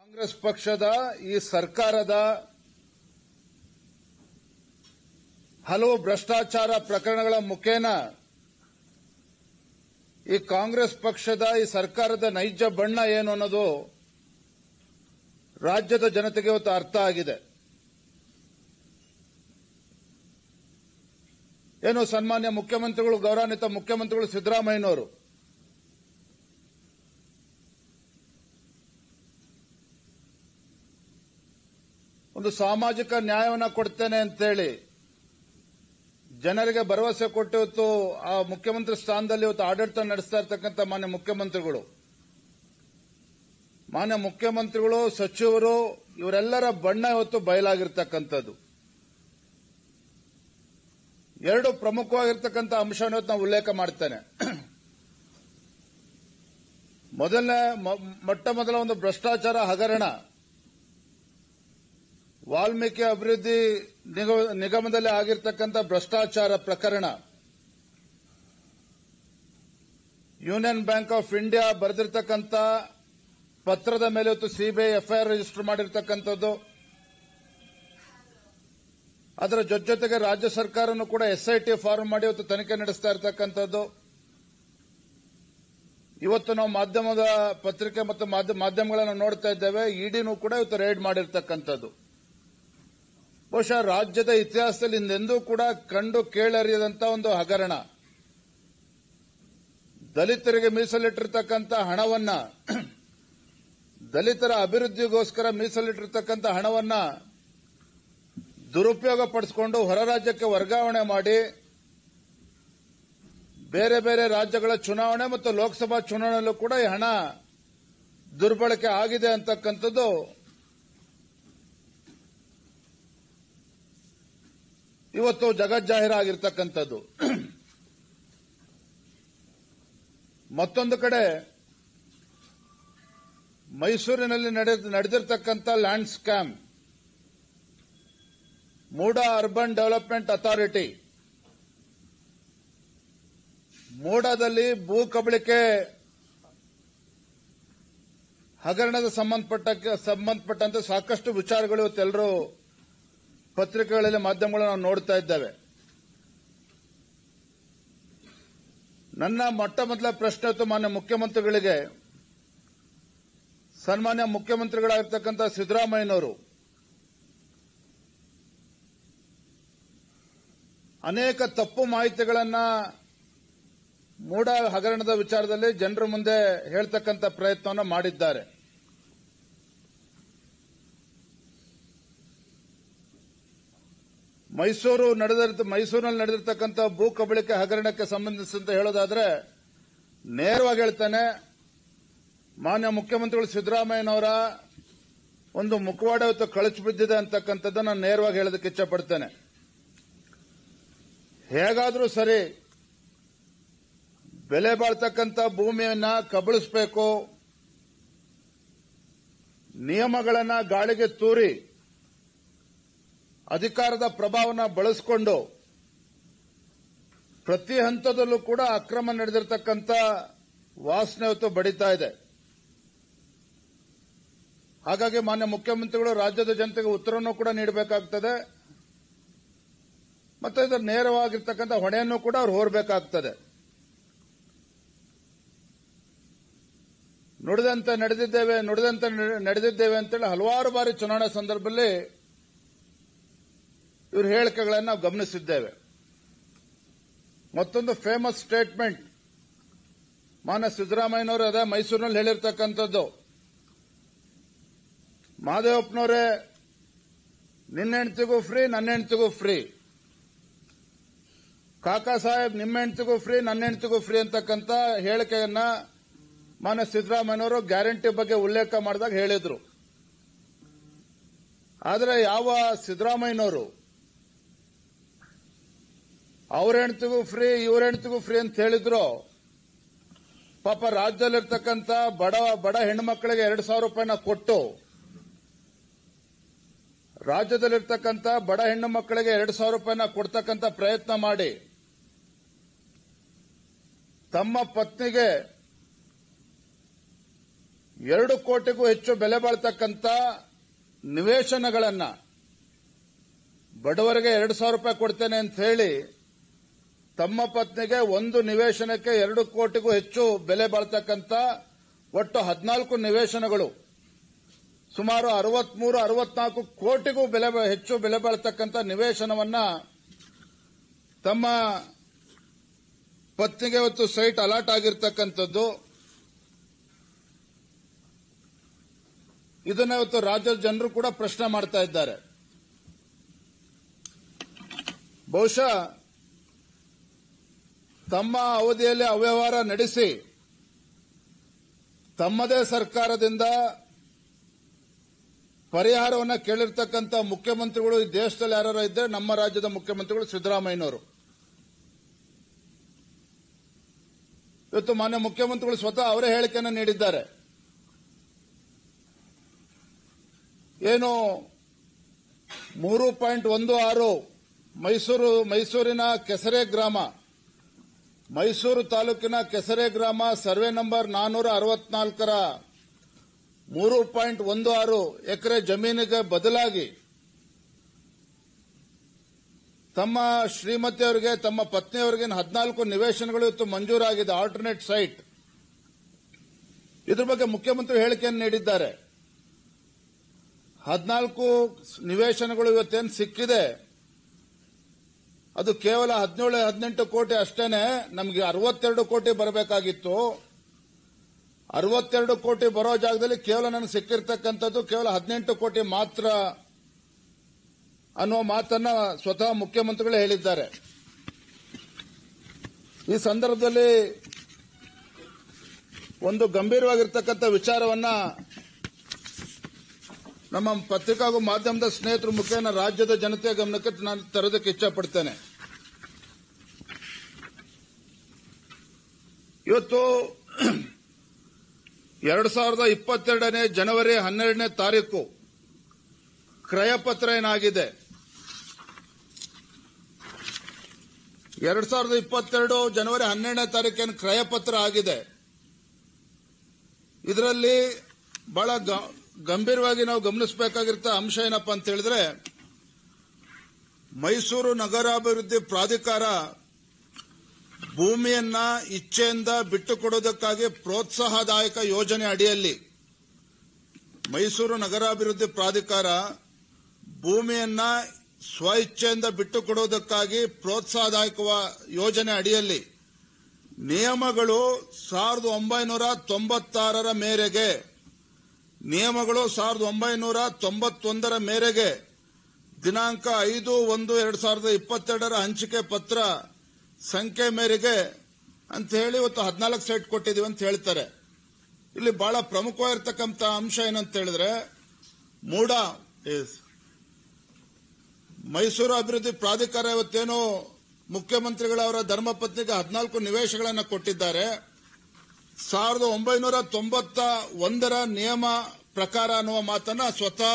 ಕಾಂಗ್ರೆಸ್ ಪಕ್ಷದ ಈ ಸರ್ಕಾರದ ಹಲವು ಭ್ರಷ್ಟಾಚಾರ ಪ್ರಕರಣಗಳ ಮುಖೇನ ಈ ಕಾಂಗ್ರೆಸ್ ಪಕ್ಷದ ಈ ಸರ್ಕಾರದ ನೈಜ ಬಣ್ಣ ಏನು ಅನ್ನೋದು ರಾಜ್ಯದ ಜನತೆಗೆ ಇವತ್ತು ಅರ್ಥ ಆಗಿದೆ. ಏನು ಸನ್ಮಾನ್ಯ ಮುಖ್ಯಮಂತ್ರಿಗಳು, ಗೌರವಾನ್ವಿತ ಮುಖ್ಯಮಂತ್ರಿಗಳು ಸಿದ್ದರಾಮಯ್ಯನವರು ಒಂದು ಸಾಮಾಜಿಕ ನ್ಯಾಯವನ್ನು ಕೊಡ್ತೇನೆ ಅಂತೇಳಿ ಜನರಿಗೆ ಭರವಸೆ ಕೊಟ್ಟು ಇವತ್ತು ಆ ಮುಖ್ಯಮಂತ್ರಿ ಸ್ಥಾನದಲ್ಲಿ ಇವತ್ತು ಆಡಳಿತ ನಡೆಸ್ತಾ ಇರ್ತಕ್ಕಂಥ ಮಾನ್ಯ ಮುಖ್ಯಮಂತ್ರಿಗಳು, ಸಚಿವರು ಇವರೆಲ್ಲರ ಬಣ್ಣ ಇವತ್ತು ಬಯಲಾಗಿರ್ತಕ್ಕಂಥದ್ದು. ಎರಡು ಪ್ರಮುಖವಾಗಿರ್ತಕ್ಕಂಥ ಅಂಶವನ್ನು ಇವತ್ತು ನಾವು ಉಲ್ಲೇಖ ಮಾಡ್ತೇನೆ. ಮೊಟ್ಟ ಮೊದಲ ಒಂದು ಭ್ರಷ್ಟಾಚಾರ ಹಗರಣ, ವಾಲ್ಮೀಕಿ ಅಭಿವೃದ್ಧಿ ನಿಗಮದಲ್ಲಿ ಆಗಿರ್ತಕ್ಕಂಥ ಭ್ರಷ್ಟಾಚಾರ ಪ್ರಕರಣ. ಯೂನಿಯನ್ ಬ್ಯಾಂಕ್ ಆಫ್ ಇಂಡಿಯಾ ಬರೆದಿರ್ತಕ್ಕಂಥ ಪತ್ರದ ಮೇಲೆ ಇವತ್ತು ಸಿಬಿಐ ಎಫ್ಐಆರ್ ರಿಜಿಸ್ಟರ್ ಮಾಡಿರ್ತಕ್ಕಂಥದ್ದು. ಅದರ ಜೊತೆಗೆ ರಾಜ್ಯ ಸರ್ಕಾರನೂ ಕೂಡ ಎಸ್ಐಟಿ ಫಾರ್ಮ್ ಮಾಡಿ ಇವತ್ತು ತನಿಖೆ ನಡೆಸ್ತಾ ಇರತಕ್ಕಂಥದ್ದು. ಇವತ್ತು ನಾವು ಮಾಧ್ಯಮದ ಪತ್ರಿಕೆ ಮತ್ತು ಮಾಧ್ಯಮಗಳನ್ನು ನೋಡ್ತಾ ಇದ್ದೇವೆ. ಇಡಿನೂ ಕೂಡ ಇವತ್ತು ರೇಡ್ ಮಾಡಿರ್ತಕ್ಕಂಥದ್ದು. ಬಹುಶಃ ರಾಜ್ಯದ ಇತಿಹಾಸದಲ್ಲಿ ಹಿಂದೆಂದೂ ಕೂಡ ಕಂಡು ಕೇಳರಿಯದಂತಹ ಒಂದು ಹಗರಣ. ದಲಿತರಿಗೆ ಮೀಸಲಿಟ್ಟಿರ್ತಕ್ಕಂಥ ಹಣವನ್ನ, ದಲಿತರ ಅಭಿವೃದ್ಧಿಗೋಸ್ಕರ ಮೀಸಲಿಟ್ಟಿರ್ತಕ್ಕಂಥ ಹಣವನ್ನ ದುರುಪಯೋಗ ಪಡಿಸಿಕೊಂಡು ಹೊರ ರಾಜ್ಯಕ್ಕೆ ವರ್ಗಾವಣೆ ಮಾಡಿ ಬೇರೆ ಬೇರೆ ರಾಜ್ಯಗಳ ಚುನಾವಣೆ ಮತ್ತು ಲೋಕಸಭಾ ಚುನಾವಣೆಯಲ್ಲೂ ಕೂಡ ಈ ಹಣ ದುರ್ಬಳಕೆ ಆಗಿದೆ ಅಂತಕ್ಕಂಥದ್ದು ಇವತ್ತು ಜಗಜ್ಜಾಹೀರಾಗಿರ್ತಕ್ಕಂಥದ್ದು. ಮತ್ತೊಂದು ಕಡೆ ಮೈಸೂರಿನಲ್ಲಿ ನಡೆದಿರ್ತಕ್ಕಂಥ land scam, MUDA urban development authority ಮೂಡಾದಲ್ಲಿ ಭೂ ಕಬಳಿಕೆ ಹಗರಣದ ಸಂಬಂಧಪಟ್ಟಂತೆ ಸಾಕಷ್ಟು ವಿಚಾರಗಳು ಇವತ್ತೆಲ್ಲರೂ ಪತ್ರಿಕೆಗಳಲ್ಲಿ, ಮಾಧ್ಯಮಗಳಲ್ಲಿ ನಾವು ನೋಡ್ತಾ ಇದ್ದೇವೆ. ನನ್ನ ಮೊದಲ ಪ್ರಶ್ನೆ ಇತ್ತು ಮಾನ್ಯ ಮುಖ್ಯಮಂತ್ರಿಗಳಿಗೆ. ಸನ್ಮಾನ್ಯ ಮುಖ್ಯಮಂತ್ರಿಗಳಾಗಿರ್ತಕ್ಕಂಥ ಸಿದ್ದರಾಮಯ್ಯನವರು ಅನೇಕ ತಪ್ಪು ಮಾಹಿತಿಗಳನ್ನ ಮೂಡಾ ಹಗರಣದ ವಿಚಾರದಲ್ಲಿ ಜನರ ಮುಂದೆ ಹೇಳ್ತಕ್ಕಂಥ ಪ್ರಯತ್ನವನ್ನು ಮಾಡಿದ್ದಾರೆ. ಮೈಸೂರಿನಲ್ಲಿ ನಡೆದಿರ್ತಕ್ಕಂಥ ಭೂ ಕಬಳಿಕೆ ಹಗರಣಕ್ಕೆ ಸಂಬಂಧಿಸಿದಂತೆ ಹೇಳೋದಾದ್ರೆ ನೇರವಾಗಿ ಹೇಳ್ತಾನೆ, ಮಾನ್ಯ ಮುಖ್ಯಮಂತ್ರಿಗಳು ಸಿದ್ದರಾಮಯ್ಯನವರ ಒಂದು ಮುಖವಾಡ ಇವತ್ತು ಕಳಚಿ ಬಿದ್ದಿದೆ ಅಂತಕ್ಕಂಥದ್ದನ್ನು ನಾನು ನೇರವಾಗಿ ಹೇಳೋದಕ್ಕೆ ಇಚ್ಛಪಡ್ತೇನೆ. ಹೇಗಾದರೂ ಸರಿ ಬೆಲೆ ಬಾಳ್ತಕ್ಕಂಥ ಭೂಮಿಯನ್ನ ಕಬಳಿಸಬೇಕು, ನಿಯಮಗಳನ್ನ ಗಾಳಿಗೆ ತೂರಿ ಅಧಿಕಾರದ ಪ್ರಭಾವವನ್ನು ಬಳಸಿಕೊಂಡು ಪ್ರತಿ ಹಂತದಲ್ಲೂ ಕೂಡ ಅಕ್ರಮ ನಡೆದಿರತಕ್ಕಂಥ ವಾಸನೆ ಇವತ್ತು ಬಡಿತಾ ಇದೆ. ಹಾಗಾಗಿ ಮಾನ್ಯ ಮುಖ್ಯಮಂತ್ರಿಗಳು ರಾಜ್ಯದ ಜನತೆಗೆ ಉತ್ತರವನ್ನು ಕೂಡ ನೀಡಬೇಕಾಗ್ತದೆ ಮತ್ತು ಇದರ ನೇರವಾಗಿರ್ತಕ್ಕಂಥ ಹೊಣೆಯನ್ನು ಕೂಡ ಅವರು ಹೊರಬೇಕಾಗ್ತದೆ. ನುಡಿದಂತೆ ನಡೆದಿದ್ದೇವೆ ಅಂತೇಳಿ ಹಲವಾರು ಬಾರಿ ಚುನಾವಣಾ ಸಂದರ್ಭದಲ್ಲಿ ಇವ್ರ ಹೇಳಿಕೆಗಳನ್ನು ನಾವು ಗಮನಿಸಿದ್ದೇವೆ. ಮತ್ತೊಂದು ಫೇಮಸ್ ಸ್ಟೇಟ್ಮೆಂಟ್ ಮಾನ್ಯ ಸಿದ್ದರಾಮಯ್ಯನವರು ಅದೇ ಮೈಸೂರಿನಲ್ಲಿ ಹೇಳಿರ್ತಕ್ಕಂಥದ್ದು. ಮಹದೇವಪ್ಪನವರೇ, ನಿನ್ನ ಹೆಂಡತಿಗೂ ಫ್ರೀ, ನನ್ನ ಹೆಂಡತಿಗೂ ಫ್ರೀ. ಕಾಕಾ ಸಾಹೇಬ್, ನಿಮ್ಮ ಹೆಂಡತಿಗೂ ಫ್ರೀ, ನನ್ನ ಹೆಂಡತಿಗೂ ಫ್ರೀ ಅಂತಕ್ಕಂಥ ಹೇಳಿಕೆಯನ್ನ ಮಾನ್ಯ ಸಿದ್ದರಾಮಯ್ಯನವರು ಗ್ಯಾರಂಟಿ ಬಗ್ಗೆ ಉಲ್ಲೇಖ ಮಾಡಿದಾಗ ಹೇಳಿದ್ರು. ಆದರೆ ಯಾವ ಸಿದ್ದರಾಮಯ್ಯನವರು ಅವ್ರ ಹೆಂಡತಿಗೂ ಫ್ರೀ, ಇವ್ರ ಹೆಂಡತಿಗೂ ಫ್ರೀ ಅಂತ ಹೇಳಿದ್ರು, ಪಾಪ ರಾಜ್ಯದಲ್ಲಿರ್ತಕ್ಕಂಥ ಬಡ ಹೆಣ್ಣು ಮಕ್ಕಳಿಗೆ 2,000 ರೂಪಾಯಿನ ಕೊಟ್ಟು, ರಾಜ್ಯದಲ್ಲಿರ್ತಕ್ಕಂಥ ಬಡ ಹೆಣ್ಣು ಮಕ್ಕಳಿಗೆ 2,000 ರೂಪಾಯಿನ ಕೊಡ್ತಕ್ಕಂಥ ಪ್ರಯತ್ನ ಮಾಡಿ ತಮ್ಮ ಪತ್ನಿಗೆ 2 ಕೋಟಿಗೂ ಹೆಚ್ಚು ಬೆಲೆ ಬಾಳ್ತಕ್ಕಂಥ ನಿವೇಶನಗಳನ್ನ ಬಡವರಿಗೆ 2,000 ರೂಪಾಯಿ ಕೊಡ್ತೇನೆ ಅಂತ ಹೇಳಿ ತಮ್ಮ ಪತ್ನಿಗೆ ಒಂದು ನಿವೇಶನಕ್ಕೆ 2 ಕೋಟಿಗೂ ಹೆಚ್ಚು ಬೆಲೆ ಬಾಳ್ತಕ್ಕಂಥ ಒಟ್ಟು 14 ನಿವೇಶನಗಳು ಸುಮಾರು 63-64 ಕೋಟಿಗೂ ಹೆಚ್ಚು ಬೆಲೆ ಬಾಳ್ತಕ್ಕಂಥ ನಿವೇಶನವನ್ನ ತಮ್ಮ ಪತ್ನಿಗೆ ಇವತ್ತು ಸೈಟ್ ಅಲಾಟ್ ಆಗಿರ್ತಕ್ಕಂಥದ್ದು. ಇದನ್ನ ಇವತ್ತು ರಾಜ್ಯದ ಜನರು ಕೂಡ ಪ್ರಶ್ನೆ ಮಾಡ್ತಾ ಇದ್ದಾರೆ. ಬಹುಶಃ ತಮ್ಮ ಅವಧಿಯಲ್ಲಿ ಅವ್ಯವಹಾರ ನಡೆಸಿ ತಮ್ಮದೇ ಸರ್ಕಾರದಿಂದ ಪರಿಹಾರವನ್ನು ಕೇಳಿರ್ತಕ್ಕಂಥ ಮುಖ್ಯಮಂತ್ರಿಗಳು ಈ ದೇಶದಲ್ಲಿ ಯಾರು ಇದ್ದರೆ ನಮ್ಮ ರಾಜ್ಯದ ಮುಖ್ಯಮಂತ್ರಿಗಳು ಸಿದ್ದರಾಮಯ್ಯನವರು. ಇವತ್ತು ಮಾನ್ಯ ಮುಖ್ಯಮಂತ್ರಿಗಳು ಸ್ವತಃ ಅವರೇ ಹೇಳಿಕೆಯನ್ನು ನೀಡಿದ್ದಾರೆ. ಏನು 3.16 ಮೈಸೂರಿನ ಕೆಸರೆ ಗ್ರಾಮ, ಮೈಸೂರು ತಾಲೂಕಿನ ಕೆಸರೆ ಗ್ರಾಮ ಸರ್ವೆ ನಂಬರ್ 464ರ 3.16 ಎಕರೆ ಜಮೀನಿಗೆ ಬದಲಾಗಿ ತಮ್ಮ ಶ್ರೀಮತಿಯವರಿಗೆ ತಮ್ಮ ಪತ್ನಿಯವರಿಗೆ 14 ನಿವೇಶನಗಳು ಇವತ್ತು ಮಂಜೂರಾಗಿದೆ, ಆಲ್ಟರ್ನೇಟ್ ಸೈಟ್. ಇದ್ರ ಬಗ್ಗೆ ಮುಖ್ಯಮಂತ್ರಿ ಹೇಳಿಕೆಯನ್ನು ನೀಡಿದ್ದಾರೆ. 14 ನಿವೇಶನಗಳು ಇವತ್ತೇನು ಸಿಕ್ಕಿದೆ ಅದು ಕೇವಲ 17-18 ಕೋಟಿ ಅಷ್ಟೇನೆ. ನಮಗೆ 62 ಕೋಟಿ ಬರಬೇಕಾಗಿತ್ತು. 62 ಕೋಟಿ ಬರೋ ಜಾಗದಲ್ಲಿ ಕೇವಲ ನನಗೆ ಸಿಕ್ಕಿರ್ತಕ್ಕಂಥದ್ದು ಕೇವಲ 18 ಕೋಟಿ ಮಾತ್ರ ಅನ್ನೋ ಮಾತನ್ನ ಸ್ವತಃ ಮುಖ್ಯಮಂತ್ರಿಗಳೇ ಹೇಳಿದ್ದಾರೆ. ಈ ಸಂದರ್ಭದಲ್ಲಿ ಒಂದು ಗಂಭೀರವಾಗಿರ್ತಕ್ಕಂಥ ವಿಚಾರವನ್ನ ನಮ್ಮ ಪತ್ರಿಕಾ ಹಾಗೂ ಮಾಧ್ಯಮದ ಸ್ನೇಹಿತರ ಮುಖೇನ ರಾಜ್ಯದ ಜನತೆಯ ಗಮನಕ್ಕೆ ನಾನು ತರೋದಕ್ಕೆ ಇಚ್ಛಪಡ್ತೇನೆ. ಇವತ್ತು 2022 ಜನವರಿ 12ನೇ ತಾರೀಕು ಕ್ರಯಪತ್ರ ಏನಾಗಿದೆ, 2022 ಜನವರಿ 12ನೇ ತಾರೀಕೇನು ಕ್ರಯಪತ್ರ ಆಗಿದೆ. ಇದರಲ್ಲಿ ಬಹಳ ಗಂಭೀರವಾಗಿ ನಾವು ಗಮನಿಸಬೇಕಾಗಿರೋ ಅಂಶ ಏನಪ್ಪಾ ಅಂತ ಹೇಳಿದ್ರೆ, ಮೈಸೂರು ನಗರಾಭಿವೃದ್ಧಿ ಪ್ರಾಧಿಕಾರ ಭೂಮಿಯನ್ನ ಇಚ್ಛೆಯಿಂದ ಬಿಟ್ಟುಕೊಡೋದಕ್ಕಾಗಿ ಪ್ರೋತ್ಸಾಹದಾಯಕ ಯೋಜನೆ ಅಡಿಯಲ್ಲಿ ಮೈಸೂರು ನಗರಾಭಿವೃದ್ಧಿ ಪ್ರಾಧಿಕಾರ ಭೂಮಿಯನ್ನ ಸ್ವ ಇಚ್ಛೆಯಿಂದ ಬಿಟ್ಟುಕೊಡೋದಕ್ಕಾಗಿ ಪ್ರೋತ್ಸಾಹದಾಯಕ ಯೋಜನೆ ಅಡಿಯಲ್ಲಿ ನಿಯಮಗಳು 1996ರ ಮೇರೆಗೆ ನಿಯಮಗಳು 1991ರ ಮೇರೆಗೆ ದಿನಾಂಕ 5/1/2022ರ ಹಂಚಿಕೆ ಪತ್ರ ಸಂಖ್ಯೆ ಮೇರೆಗೆ ಅಂತ ಹೇಳಿ ಇವತ್ತು 14 ಸೈಟ್ ಕೊಟ್ಟಿದ್ದೀವಿ ಅಂತ ಹೇಳ್ತಾರೆ. ಇಲ್ಲಿ ಬಹಳ ಪ್ರಮುಖವಾಗಿರ್ತಕ್ಕಂಥ ಅಂಶ ಏನಂತ ಹೇಳಿದ್ರೆ, ಮೈಸೂರು ಅಭಿವೃದ್ಧಿ ಪ್ರಾಧಿಕಾರ ಇವತ್ತೇನು ಮುಖ್ಯಮಂತ್ರಿಗಳವರ ಧರ್ಮಪತ್ನಿಗೆ 14 ನಿವೇಶನಗಳನ್ನು ಕೊಟ್ಟಿದ್ದಾರೆ. 1991ರ ನಿಯಮ ಪ್ರಕಾರ ಅನ್ನುವ ಮಾತನ್ನ ಸ್ವತಃ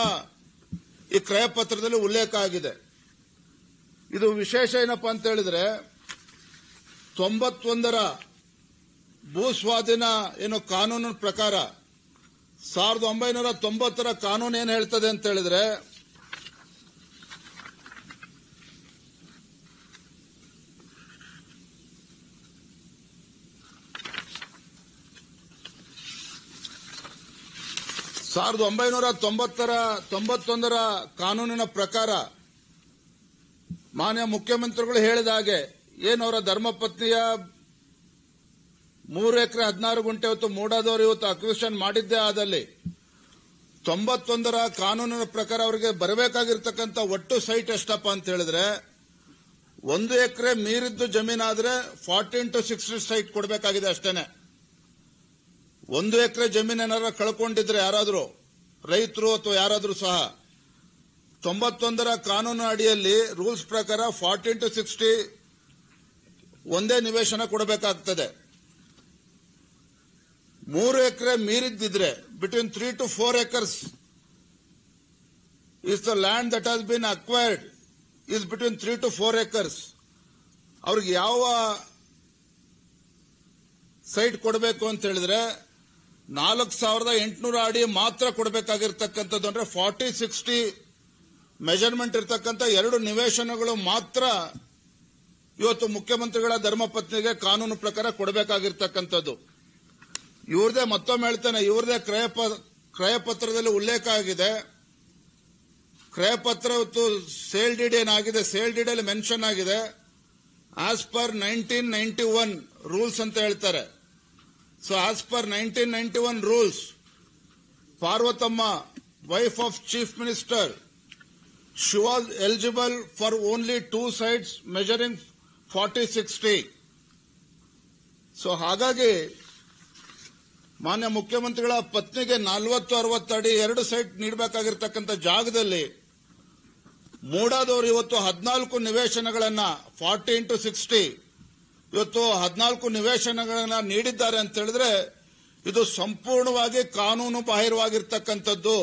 ಈ ಕ್ರಯ ಪತ್ರದಲ್ಲಿ ಉಲ್ಲೇಖ ಆಗಿದೆ. ಇದು ವಿಶೇಷ ಏನಪ್ಪಾ ಅಂತ ಹೇಳಿದ್ರೆ, 91ರ ಭೂ ಸ್ವಾಧೀನ ಏನು ಕಾನೂನಿನ ಪ್ರಕಾರ 1990ರ ಕಾನೂನು ಏನು ಹೇಳ್ತದೆ ಅಂತ ಹೇಳಿದ್ರೆ, ಸಾವಿರದ 1991ರ ಕಾನೂನಿನ ಪ್ರಕಾರ ಮಾನ್ಯ ಮುಖ್ಯಮಂತ್ರಿಗಳು ಹೇಳಿದ ಹಾಗೆ ಏನವರ ಧರ್ಮಪತ್ನಿಯ 3 ಎಕರೆ 16 ಗುಂಟೆ ಇವತ್ತು ಮೂಡಾದವರು ಇವತ್ತು ಅಕ್ವಿಷನ್ ಮಾಡಿದ್ದೇ ಆದಲ್ಲಿ 91ರ ಕಾನೂನಿನ ಪ್ರಕಾರ ಅವರಿಗೆ ಬರಬೇಕಾಗಿರ್ತಕ್ಕಂಥ ಒಟ್ಟು ಸೈಟ್ ಎಷ್ಟಪ್ಪ ಅಂತ ಹೇಳಿದ್ರೆ, 1 ಎಕರೆ ಮೀರಿದ್ದು ಜಮೀನಾದ್ರೆ 40x60 ಸೈಟ್ ಕೊಡಬೇಕಾಗಿದೆ ಅಷ್ಟೇನೆ. 1 ಎಕರೆ ಜಮೀನೇನಾರ ಕಳ್ಕೊಂಡಿದ್ರೆ ಯಾರಾದರೂ ರೈತರು ಅಥವಾ ಯಾರಾದರೂ ಸಹ 91ರ ಕಾನೂನು ಅಡಿಯಲ್ಲಿ ರೂಲ್ಸ್ ಪ್ರಕಾರ 40x60 ಒಂದೇ ನಿವೇಶನ ಕೊಡಬೇಕಾಗ್ತದೆ. 3 ಎಕರೆ ಮೀರಿದ್ದಿದ್ರೆ between 3 to 4 acres is the land that has been acquired is between 3 to 4 acres. ಅವ್ರಿಗೆ ಯಾವ ಸೈಟ್ ಕೊಡಬೇಕು ಅಂತ ಹೇಳಿದ್ರೆ 4,800 ಅಡಿ ಮಾತ್ರ ಕೊಡಬೇಕಾಗಿರ್ತಕ್ಕಂಥದ್ದು. ಅಂದ್ರೆ 40-60 ಮೆಜರ್ಮೆಂಟ್ ಇರ್ತಕ್ಕಂಥ 2 ನಿವೇಶನಗಳು ಮಾತ್ರ ಇವತ್ತು ಮುಖ್ಯಮಂತ್ರಿಗಳ ಧರ್ಮಪತ್ನಿಗೆ ಕಾನೂನು ಪ್ರಕಾರ ಕೊಡಬೇಕಾಗಿರ್ತಕ್ಕಂಥದ್ದು. ಇವ್ರದೇ ಮತ್ತೊಮ್ಮೆ ಹೇಳ್ತಾನೆ, ಇವ್ರದೇ ಕ್ರಯ ಪತ್ರದಲ್ಲಿ ಉಲ್ಲೇಖ ಆಗಿದೆ. ಕ್ರಯ ಪತ್ರ ಇವತ್ತು ಸೇಲ್ ಡೀಡ್ ಏನಾಗಿದೆ, ಸೇಲ್ ಡೀಡ್ ಅಲ್ಲಿ ಮೆನ್ಷನ್ ಆಗಿದೆ ಆಸ್ ಪರ್ 1991 ರೂಲ್ಸ್ ಅಂತ ಹೇಳ್ತಾರೆ. So as per 1991 rules, Parvathamma, wife of chief minister, she was eligible for only 2 sites measuring 40-60. So ಹಾಗಾಗಿ ಮಾನ್ಯ ಮುಖ್ಯಮಂತ್ರಿಗಳ ಪತ್ನಿಗೆ 40-60 ಅಡಿ 2 ಸೈಟ್ ನೀಡಬೇಕಾಗಿರ್ತಕ್ಕಂಥ ಜಾಗದಲ್ಲಿ ಮೂಡಾದವರು ಇವತ್ತು 14 ನಿವೇಶನಗಳನ್ನ 40-60 ಇವತ್ತು 14 ನಿವೇಶನಗಳನ್ನ ನೀಡಿದ್ದಾರೆ ಅಂತ ಹೇಳಿದ್ರೆ ಇದು ಸಂಪೂರ್ಣವಾಗಿ ಕಾನೂನು ಬಾಹಿರವಾಗಿರ್ತಕ್ಕಂಥದ್ದು.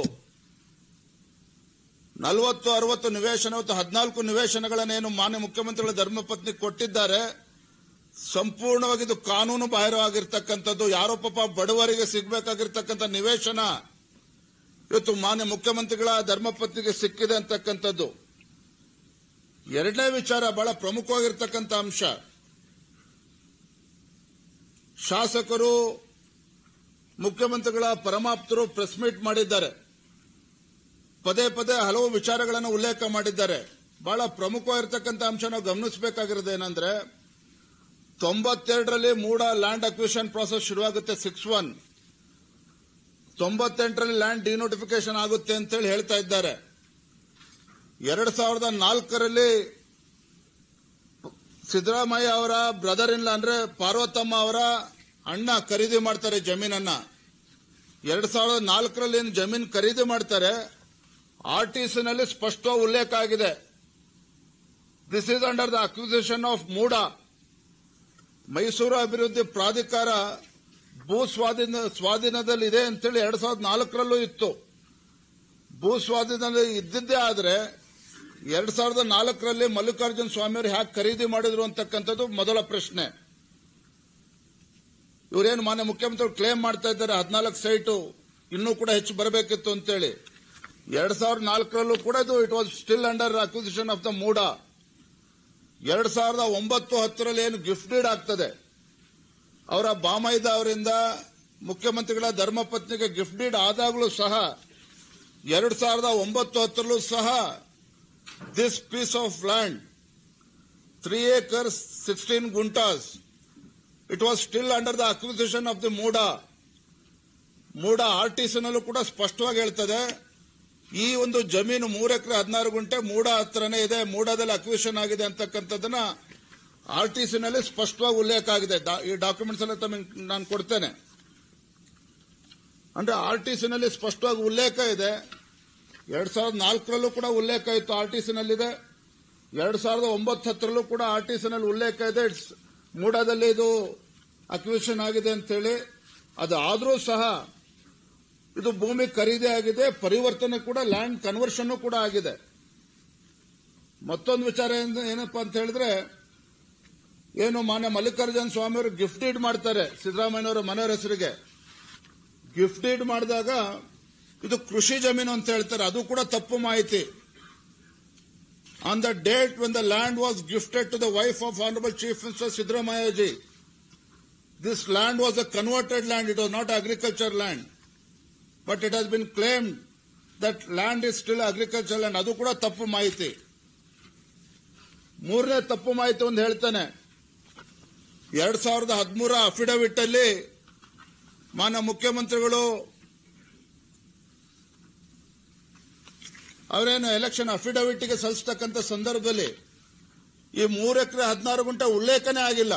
40-60 ನಿವೇಶನ, 14 ನಿವೇಶನಗಳನ್ನೇನು ಮಾನ್ಯ ಮುಖ್ಯಮಂತ್ರಿಗಳ ಧರ್ಮಪತ್ನಿ ಕೊಟ್ಟಿದ್ದಾರೆ, ಸಂಪೂರ್ಣವಾಗಿ ಇದು ಕಾನೂನು ಬಾಹಿರವಾಗಿರ್ತಕ್ಕಂಥದ್ದು. ಯಾರೋ ಪಾಪ ಬಡವರಿಗೆ ಸಿಗಬೇಕಾಗಿರ್ತಕ್ಕಂಥ ನಿವೇಶನ ಇವತ್ತು ಮಾನ್ಯ ಮುಖ್ಯಮಂತ್ರಿಗಳ ಧರ್ಮಪತ್ನಿಗೆ ಸಿಕ್ಕಿದೆ ಅಂತಕ್ಕಂಥದ್ದು. ಎರಡನೇ ವಿಚಾರ, ಬಹಳ ಪ್ರಮುಖವಾಗಿರ್ತಕ್ಕಂಥ ಅಂಶ, ಶಾಸಕರು ಮುಖ್ಯಮಂತ್ರಿಗಳ ಪರಮಾಪ್ತರು ಪ್ರೆಸ್ ಮೀಟ್ ಮಾಡಿದ್ದಾರೆ. ಪದೇ ಪದೇ ಹಲವು ವಿಚಾರಗಳನ್ನು ಉಲ್ಲೇಖ ಮಾಡಿದ್ದಾರೆ. ಬಹಳ ಪ್ರಮುಖವಾಗಿರ್ತಕ್ಕಂಥ ಅಂಶ ನಾವು ಗಮನಿಸಬೇಕಾಗಿರೋದು ಏನಂದ್ರೆ, 92ರಲ್ಲಿ ಮೂಡ ಲ್ಯಾಂಡ್ ಅಕ್ವಿಷನ್ ಪ್ರಾಸೆಸ್ ಶುರುವಾಗುತ್ತೆ 6-1. 98ರಲ್ಲಿ ಲ್ಯಾಂಡ್ ಡಿನೋಟಿಫಿಕೇಶನ್ ಆಗುತ್ತೆ ಅಂತೇಳಿ ಹೇಳ್ತಾ ಇದ್ದಾರೆ. 2004ರಲ್ಲಿ ಸಿದ್ದರಾಮಯ್ಯ ಅವರ ಬ್ರದರ್ ಇನ್ ಲಾ ಅಂದ್ರೆ ಪಾರ್ವತಮ್ಮ ಅವರ ಅಣ್ಣ ಖರೀದಿ ಮಾಡ್ತಾರೆ ಜಮೀನನ್ನ. 2004ರಲ್ಲಿ ಏನು ಜಮೀನು ಖರೀದಿ ಮಾಡ್ತಾರೆ, ಆರ್ಟಿಸಿನಲ್ಲಿ ಸ್ಪಷ್ಟ ಉಲ್ಲೇಖ ಆಗಿದೆ, this is under the acquisition of MUDA. Mysuru ಅಭಿವೃದ್ಧಿ ಪ್ರಾಧಿಕಾರ ಭೂ ಸ್ವಾಧೀನದಲ್ಲಿದೆ ಅಂತೇಳಿ 2004ರಲ್ಲೂ ಇತ್ತು. ಭೂ ಸ್ವಾಧೀನದಲ್ಲಿ ಇದ್ದಿದ್ದೇ ಆದ್ರೆ 2004ರಲ್ಲಿ ಮಲ್ಲಿಕಾರ್ಜುನ ಸ್ವಾಮಿಯವರು ಹ್ಯಾಕ್ ಖರೀದಿ ಮಾಡಿದ್ರು ಅಂತಕ್ಕಂಥದ್ದು ಮೊದಲ ಪ್ರಶ್ನೆ. ಇವರೇನು ಮಾನ್ಯ ಮುಖ್ಯಮಂತ್ರಿಗಳು ಕ್ಲೇಮ್ ಮಾಡ್ತಾ ಇದ್ದಾರೆ 14 ಸೈಟು ಇನ್ನೂ ಕೂಡ ಹೆಚ್ಚು ಬರಬೇಕಿತ್ತು ಅಂತೇಳಿ. 2004ರಲ್ಲೂ ಕೂಡ ಇದು it was still under acquisition of the MUDA. 2009-10ರಲ್ಲಿ ಏನು ಗಿಫ್ಟ್ ಡೀಡ್ ಆಗ್ತದೆ, ಅವರ ಬಾಮೈದ ಅವರಿಂದ ಮುಖ್ಯಮಂತ್ರಿಗಳ ಧರ್ಮಪತ್ನಿಗೆ ಗಿಫ್ಟ್ ಡೀಡ್ ಆದಾಗಲೂ ಸಹ 2009-10ರಲ್ಲೂ ಸಹ this piece of land 3 acres 16 guntas it was still under the acquisition of the MUDA. MUDA ಆರ್ಟಿಸಿನಲ್ಲೂ ಕೂಡ ಸ್ಪಷ್ಟವಾಗಿ ಹೇಳ್ತದೆ, ಈ ಒಂದು ಜಮೀನು 3 ಎಕರೆ 16 ಗುಂಟೆ ಮೂಡ ಹತ್ರನೇ ಇದೆ, ಮೂಡದಲ್ಲಿ ಅಕ್ವಿಷನ್ ಆಗಿದೆ ಅಂತಕ್ಕಂಥದ್ದನ್ನ ಆರ್ಟಿಸಿನಲ್ಲಿ ಸ್ಪಷ್ಟವಾಗಿ ಉಲ್ಲೇಖ ಆಗಿದೆ. ಈ ಡಾಕ್ಯುಮೆಂಟ್ಸ್ ಎಲ್ಲ ತಮಗೆ ನಾನು ಕೊಡ್ತೇನೆ. ಅಂದ್ರೆ ಆರ್ಟಿಸಿನಲ್ಲಿ ಸ್ಪಷ್ಟವಾಗಿ ಉಲ್ಲೇಖ ಇದೆ. 2004ರಲ್ಲೂ ಕೂಡ ಉಲ್ಲೇಖ ಇತ್ತು, ಆರ್ಟಿಸಿನಲ್ಲಿದೆ. 2009-10ರಲ್ಲೂ ಕೂಡ ಆರ್ಟಿಸಿನಲ್ಲಿ ಉಲ್ಲೇಖ ಇದೆ, ಮೂಡದಲ್ಲಿ ಇದು ಅಕ್ವಿಷನ್ ಆಗಿದೆ ಅಂತೇಳಿ. ಅದು ಆದರೂ ಸಹ ಇದು ಭೂಮಿ ಖರೀದಿ ಆಗಿದೆ, ಪರಿವರ್ತನೆ ಕೂಡ ಲ್ಯಾಂಡ್ ಕನ್ವರ್ಷನ್ ಕೂಡ ಆಗಿದೆ. ಮತ್ತೊಂದು ವಿಚಾರ ಏನಪ್ಪಾ ಅಂತ ಹೇಳಿದ್ರೆ, ಏನು ಮಾನ್ಯ ಮಲ್ಲಿಕಾರ್ಜುನ ಸ್ವಾಮಿ ಅವರು ಗಿಫ್ಟ್ ಡೀಡ್ ಮಾಡ್ತಾರೆ ಸಿದ್ದರಾಮಯ್ಯನವರ ಮನೆಯವರ ಹೆಸರಿಗೆ. ಗಿಫ್ಟ್ ಡೀಡ್ ಮಾಡಿದಾಗ ಇದು ಕೃಷಿ ಜಮೀನು ಅಂತ ಹೇಳ್ತಾರೆ, ಅದು ಕೂಡ ತಪ್ಪು ಮಾಹಿತಿ. On the date when the land was gifted to the wife of honourable chief minister Siddaramaiah ji, this land was a converted land, it was not agriculture land. But it has been claimed that land is still agriculture land, ಅದು ಕೂಡ ತಪ್ಪು ಮಾಹಿತಿ. ಮೂರನೇ ತಪ್ಪು ಮಾಹಿತಿ ಒಂದು ಹೇಳ್ತಾನೆ, 2013 affidavit ಅಲ್ಲಿ ಮಾನ್ಯ ಮುಖ್ಯಮಂತ್ರಿಗಳು ಅವರೇನು ಎಲೆಕ್ಷನ್ ಅಫಿಡವಿಟ್ಗೆ ಸಲ್ಲಿಸತಕ್ಕಂಥ ಸಂದರ್ಭದಲ್ಲಿ ಈ 3 ಎಕರೆ 16 ಗುಂಟೆ ಉಲ್ಲೇಖನೇ ಆಗಿಲ್ಲ.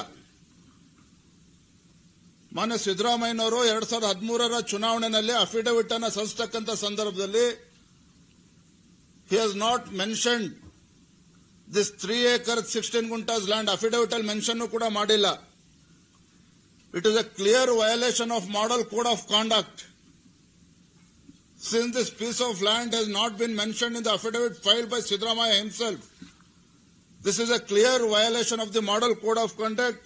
ಮಾನ್ಯ ಸಿದ್ದರಾಮಯ್ಯನವರು 2013ರ ಚುನಾವಣೆಯಲ್ಲಿ ಅಫಿಡವಿಟ್ ಅನ್ನು ಸಲ್ಲಿಸತಕ್ಕಂಥ ಸಂದರ್ಭದಲ್ಲಿ he has not mentioned this 3 acres 16 guntas land, affidavit ಅಲ್ಲಿ ಮೆನ್ಷನ್ ಕೂಡ ಮಾಡಿಲ್ಲ. It is a clear violation of Model Code of Conduct. Since this piece of land has not been mentioned in the affidavit filed by Siddaramaiah himself, this is a clear violation of the Model Code of Conduct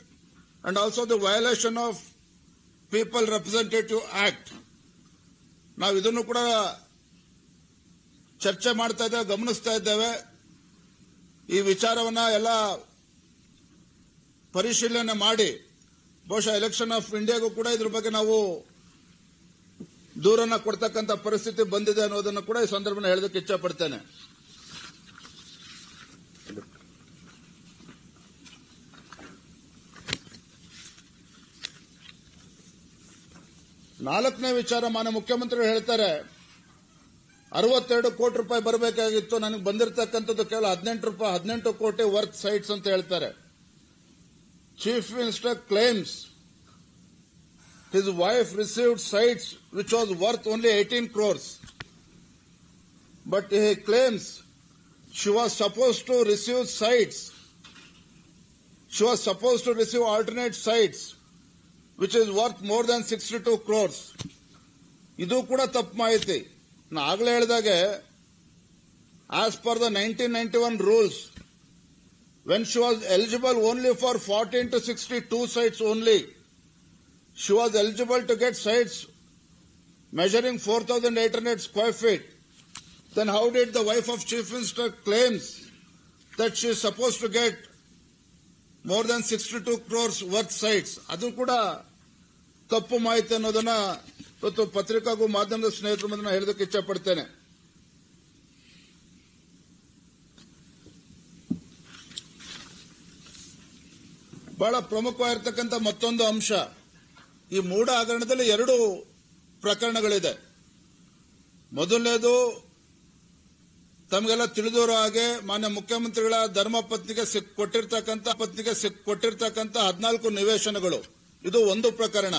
and also the violation of people representative act ನಾವು ಇದನ್ನು ಕೂಡ ಚರ್ಚೆ ಮಾಡ್ತಾ ಇದ್ದೇವೆ, ಗಮನಿಸ್ತಾ ಇದ್ದೇವೆ. ಈ ವಿಚಾರವನ್ನ ಎಲ್ಲ ಪರಿಶೀಲನೆ ಮಾಡಿ ಬಹುಶಃ ಎಲೆಕ್ಷನ್ ಆಫ್ ಇಂಡಿಯಾಗೂ ಕೂಡ ಇದ್ರ ಬಗ್ಗೆ ನಾವು ದೂರನ್ನ ಕೊಡ್ತಕ್ಕಂಥ ಪರಿಸ್ಥಿತಿ ಬಂದಿದೆ ಅನ್ನೋದನ್ನು ಕೂಡ ಈ ಸಂದರ್ಭದಲ್ಲಿ ಹೇಳೋದಕ್ಕೆ ಇಚ್ಛಪಡ್ತೇನೆ. ನಾಲ್ಕನೇ ವಿಚಾರ, ಮಾನ್ಯ ಮುಖ್ಯಮಂತ್ರಿಗಳು ಹೇಳ್ತಾರೆ 62 ಕೋಟಿ ರೂಪಾಯಿ ಬರಬೇಕಾಗಿತ್ತು, ನನಗೆ ಬಂದಿರತಕ್ಕಂಥದ್ದು ಕೇವಲ 18 ಕೋಟಿ ವರ್ತ್ ಸೈಟ್ಸ್ ಅಂತ ಹೇಳ್ತಾರೆ. Chief minister claims his wife received sites which was worth only 18 crores. But he claims she was supposed to receive sites. She was supposed to receive alternate sites which is worth more than 62 crores. ಇದು ಕೂಡ ತಪ್ಪು ಮಾಹಿತಿ. ನಾನು ಆಗಲೇ ಹೇಳಿದಾಗೆ as per the 1991 rules, when she was eligible only for 14 to 62 sites only, she was eligible to get sites measuring 4,800 square feet. Then how did the wife of Chief Minister claims that she is supposed to get more than 62 crores worth sites? ಅದು ಕೂಡ ತಪ್ಪು ಮಾಹಿತಿ ಅನ್ನೋದನ್ನ ಇವತ್ತು ಪತ್ರಿಕಾಗೂ ಮಾಧ್ಯಮದ ಸ್ನೇಹಿತರ ಮುಂದೆ ಹೇಳೋದಕ್ಕೆ ಇಚ್ಛಪಡ್ತೇನೆ. ಬಹಳ ಪ್ರಮುಖವಾಗಿರ್ತಕ್ಕಂಥ ಮತ್ತೊಂದು ಅಂಶ, ಈ ಮೂಢ ಹಗರಣದಲ್ಲಿ 2 ಪ್ರಕರಣಗಳಿದೆ. ಮೊದಲನೇದು ತಮಗೆಲ್ಲ ತಿಳಿದಿರೋ ಹಾಗೆ ಮಾನ್ಯ ಮುಖ್ಯಮಂತ್ರಿಗಳ ಧರ್ಮಪತ್ನಿಗೆ ಕೊಟ್ಟಿರ್ತಕ್ಕಂಥ 14 ನಿವೇಶನಗಳು, ಇದು ಒಂದು ಪ್ರಕರಣ.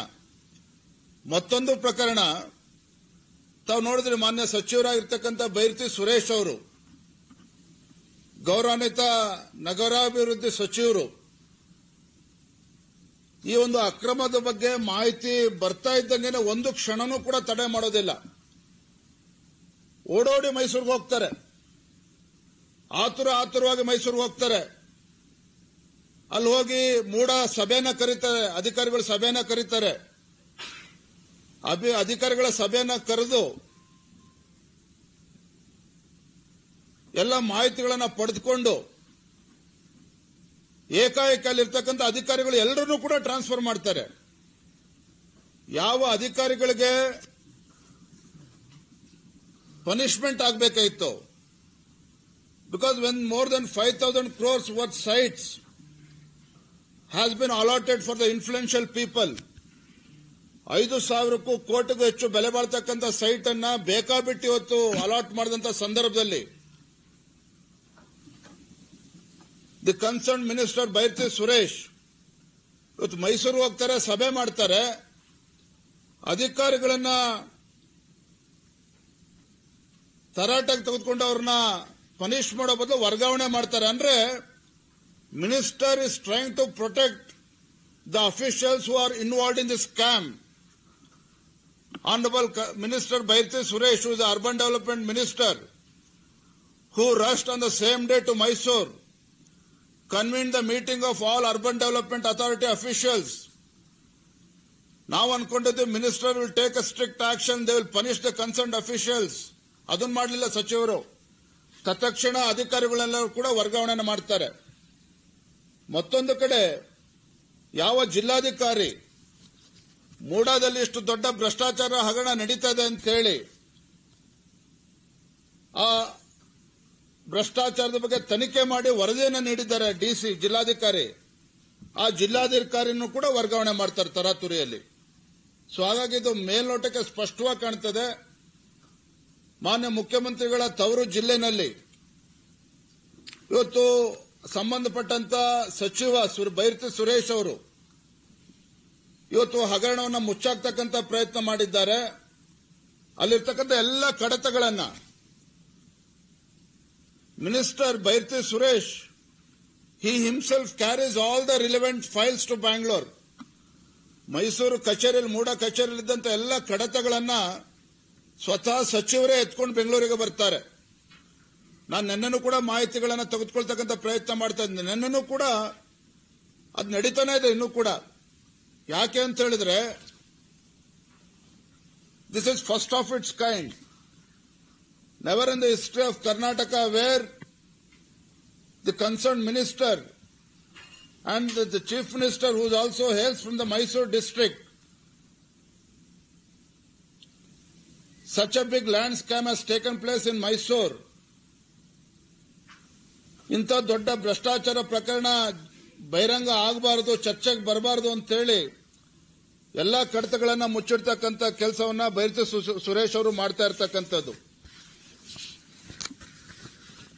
ಮತ್ತೊಂದು ಪ್ರಕರಣ ತಾವು ನೋಡಿದ್ರೆ ಮಾನ್ಯ ಸಚಿವರಾಗಿರ್ತಕ್ಕಂಥ ಬೈರತಿ ಸುರೇಶ್ ಅವರು, ಗೌರವಾನ್ವಿತ ನಗರಾಭಿವೃದ್ಧಿ ಸಚಿವರು, ಈ ಒಂದು ಅಕ್ರಮದ ಬಗ್ಗೆ ಮಾಹಿತಿ ಬರ್ತಾ ಇದ್ದಂಗೆ ಒಂದು ಕ್ಷಣನೂ ಕೂಡ ತಡೆ ಮಾಡೋದಿಲ್ಲ. ಓಡೋಡಿ ಮೈಸೂರಿಗೆ ಹೋಗ್ತಾರೆ, ಆತುರವಾಗಿ ಮೈಸೂರಿಗೆ ಹೋಗ್ತಾರೆ. ಅಲ್ಲಿ ಹೋಗಿ ಮೂಢ ಸಭೆನ ಕರೀತಾರೆ, ಅಧಿಕಾರಿಗಳು ಸಭೆನ ಕರೀತಾರೆ. ಅಧಿಕಾರಿಗಳ ಸಭೆನ ಕರೆದು ಎಲ್ಲ ಮಾಹಿತಿಗಳನ್ನ ಪಡೆದುಕೊಂಡು ಏಕಾಏಕಿ ಅಲ್ಲಿರ್ತಕ್ಕಂಥ ಅಧಿಕಾರಿಗಳು ಎಲ್ಲರನ್ನೂ ಕೂಡ ಟ್ರಾನ್ಸ್ಫರ್ ಮಾಡ್ತಾರೆ. ಯಾವ ಅಧಿಕಾರಿಗಳಿಗೆ ಪನಿಷ್ಮೆಂಟ್ ಆಗಬೇಕಾಗಿತ್ತು, because when more than 5,000 crores worth sites has been allotted for the influential people, 5,000 ಕೋಟಿಗೂ ಹೆಚ್ಚು ಬೆಲೆ ಬಾಳ್ತಕ್ಕಂಥ ಸೈಟ್ ಅನ್ನ ಬೇಕಾಬಿಟ್ಟು ಇವತ್ತು ಅಲಾಟ್ ಮಾಡಿದಂತ ಸಂದರ್ಭದಲ್ಲಿ the concern minister Byrathi Suresh ಇವತ್ತು ಮೈಸೂರು ಹೋಗ್ತಾರೆ, ಸಭೆ ಮಾಡ್ತಾರೆ. ಅಧಿಕಾರಿಗಳನ್ನ ತರಾಟೆಗೆ ತೆಗೆದುಕೊಂಡು ಅವ್ರನ್ನ ಪನಿಷ್ ಮಾಡೋ ಬದಲು ವರ್ಗಾವಣೆ ಮಾಡ್ತಾರೆ. ಅಂದ್ರೆ minister is trying to protect the officials who are involved in this scam. Honorable Minister Bhairati Suresh, who is the Urban Development Minister, who rushed on the same day to Mysore, convened the meeting of all Urban Development Authority officials. Now ankondiದ್ದು minister will take a strict action, they will punish the concerned officials. ಅದನ್ನು ಮಾಡಲಿಲ್ಲ ಸಚಿವರು. ತತ್ಕ್ಷಣ ಅಧಿಕಾರಿಗಳೆಲ್ಲರೂ ಕೂಡ ವರ್ಗಾವಣೆ ಮಾಡ್ತಾರೆ. ಮತ್ತೊಂದು ಕಡೆ ಯಾವ ಜಿಲ್ಲಾಧಿಕಾರಿ ಮೂಡಾದಲ್ಲಿ ಇಷ್ಟು ದೊಡ್ಡ ಭ್ರಷ್ಟಾಚಾರ ಹಗರಣ ನಡೀತಾ ಇದೆ ಅಂತ ಹೇಳಿ ಆ ಭ್ರಷ್ಟಾಚಾರದ ಬಗ್ಗೆ ತನಿಖೆ ಮಾಡಿ ವರದಿಯನ್ನು ನೀಡಿದ್ದಾರೆ ಡಿಸಿ ಜಿಲ್ಲಾಧಿಕಾರಿ. ಆ ಜಿಲ್ಲಾಧಿಕಾರಿಯನ್ನು ಕೂಡ ವರ್ಗಾವಣೆ ಮಾಡ್ತಾರೆ ತರಾತುರಿಯಲ್ಲಿ. ಸೊ ಹಾಗಾಗಿ ಇದು ಮೇಲ್ನೋಟಕ್ಕೆ ಸ್ಪಷ್ಟವಾಗಿ ಕಾಣ್ತದೆ. ಮಾನ್ಯ ಮುಖ್ಯಮಂತ್ರಿಗಳ ತವರು ಜಿಲ್ಲೆನಲ್ಲಿ ಇವತ್ತು ಸಂಬಂಧಪಟ್ಟಂತ ಸಚಿವ ಬೈರತಿ ಸುರೇಶ್ ಅವರು ಇವತ್ತು ಹಗರಣವನ್ನು ಮುಚ್ಚಾಕ್ತಕ್ಕಂಥ ಪ್ರಯತ್ನ ಮಾಡಿದ್ದಾರೆ. ಅಲ್ಲಿರ್ತಕ್ಕಂಥ ಎಲ್ಲ ಕಡತಗಳನ್ನ minister Byrathi Suresh he himself carries all the relevant files to Bangalore. Mysuru ಕಚೇರಿಯಲ್ಲಿ ಮೂಡ ಕಚೇರಿಯಲ್ಲಿದ್ದಂತ ಎಲ್ಲ ಕಡತಗಳನ್ನ ಸ್ವತಃ ಸಚಿವರೇ ಎತ್ಕೊಂಡು ಬೆಂಗಳೂರಿಗೆ ಬರ್ತಾರೆ. ನಾನು ನೆನ್ನೆನೂ ಕೂಡ ಮಾಹಿತಿಗಳನ್ನ ತೆಗೆದುಕೊಳ್ತಕ್ಕಂಥ ಪ್ರಯತ್ನ ಮಾಡ್ತಾ ಇದ್ದೀನಿ. ನೆನ್ನೆನೂ ಕೂಡ ಅದು ನಡೀತಾನೆ ಇದೆ ಇನ್ನೂ ಕೂಡ. ಯಾಕೆ ಅಂತ ಹೇಳಿದ್ರೆ This is first of its kind. Never in the history of Karnataka where the concerned minister and the chief minister, who also hails from the Mysore district, such a big land scam has taken place in Mysore. ಇಂಥ ದೊಡ್ಡ ಭ್ರಷ್ಟಾಚಾರ ಪ್ರಕರಣ ಬಹಿರಂಗ ಆಗಬಾರದು, ಚರ್ಚೆಗೆ ಬರಬಾರದು ಅಂತೇಳಿ ಎಲ್ಲ ಕಡತಗಳನ್ನ ಮುಚ್ಚಿಡ್ತಕ್ಕಂಥ ಕೆಲಸವನ್ನ ಬೈರತಿ ಸುರೇಶ್ ಅವರು ಮಾಡ್ತಾ ಇರ್ತಕ್ಕಂಥದ್ದು.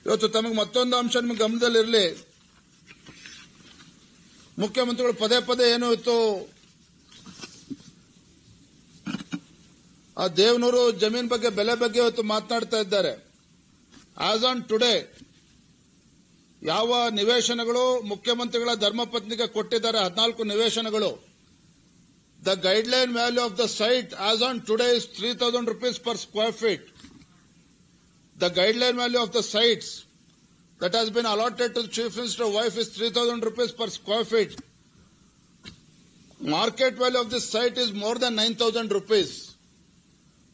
ಇವತ್ತು ತಮಗೆ ಮತ್ತೊಂದು ಅಂಶ ನಿಮಗೆ ಗಮನದಲ್ಲಿರಲಿ. ಮುಖ್ಯಮಂತ್ರಿಗಳು ಪದೇ ಪದೇ ಏನು ಇತ್ತು, ಆ ದೇವನೂರು ಜಮೀನ್ ಬಗ್ಗೆ, ಬೆಲೆ ಬಗ್ಗೆ ಇವತ್ತು ಮಾತನಾಡ್ತಾ ಇದ್ದಾರೆ. ಆಸ್ ಆನ್ ಟುಡೇ ಯಾವ ನಿವೇಶನಗಳು ಮುಖ್ಯಮಂತ್ರಿಗಳ ಧರ್ಮಪತ್ನಿಗೆ ಕೊಟ್ಟಿದ್ದಾರೆ, 14 ನಿವೇಶನಗಳು. The guideline value of the site as on today is 3,000 rupees per square feet. The guideline value of the sites that has been allotted to the Chief Minister's wife is 3,000 rupees per square feet. Market value of this site is more than 9,000 rupees.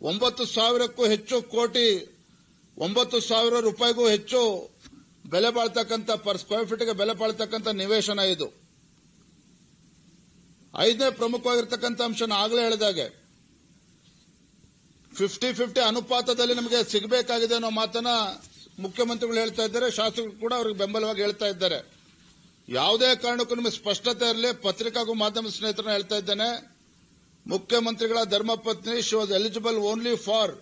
9,000ಕ್ಕೂ ಹೆಚ್ಚು ಕೋಟಿ, 9,000 ರೂಪಾಯಿಗೂ ಹೆಚ್ಚು ಬೆಲೆ ಬಾಳ್ತಕ್ಕಂಥ, per square ಫೀಟ್ಗೆ ಬೆಲೆ ಬಾಳ್ತಕ್ಕಂಥ ನಿವೇಶನ ಇದು. 5ನೇ ಪ್ರಮುಖವಾಗಿರ್ತಕ್ಕಂಥ ಅಂಶನ ಆಗಲೇ ಹೇಳಿದಾಗೆ 50-50 ಅನುಪಾತದಲ್ಲಿ ನಮಗೆ ಸಿಗಬೇಕಾಗಿದೆ ಅನ್ನೋ ಮಾತನ್ನ ಮುಖ್ಯಮಂತ್ರಿಗಳು ಹೇಳ್ತಾ ಇದ್ದಾರೆ, ಶಾಸಕರು ಕೂಡ ಅವ್ರಿಗೆ ಬೆಂಬಲವಾಗಿ ಹೇಳ್ತಾ ಇದ್ದಾರೆ. ಯಾವುದೇ ಕಾರಣಕ್ಕೂ ನಿಮಗೆ ಸ್ಪಷ್ಟತೆ ಇರಲಿ, ಪತ್ರಿಕಾಗೂ ಮಾಧ್ಯಮ ಸ್ನೇಹಿತರನ್ನ ಹೇಳ್ತಾ ಇದ್ದೇನೆ, ಮುಖ್ಯಮಂತ್ರಿಗಳ ಧರ್ಮಪತ್ನಿ she was eligible only for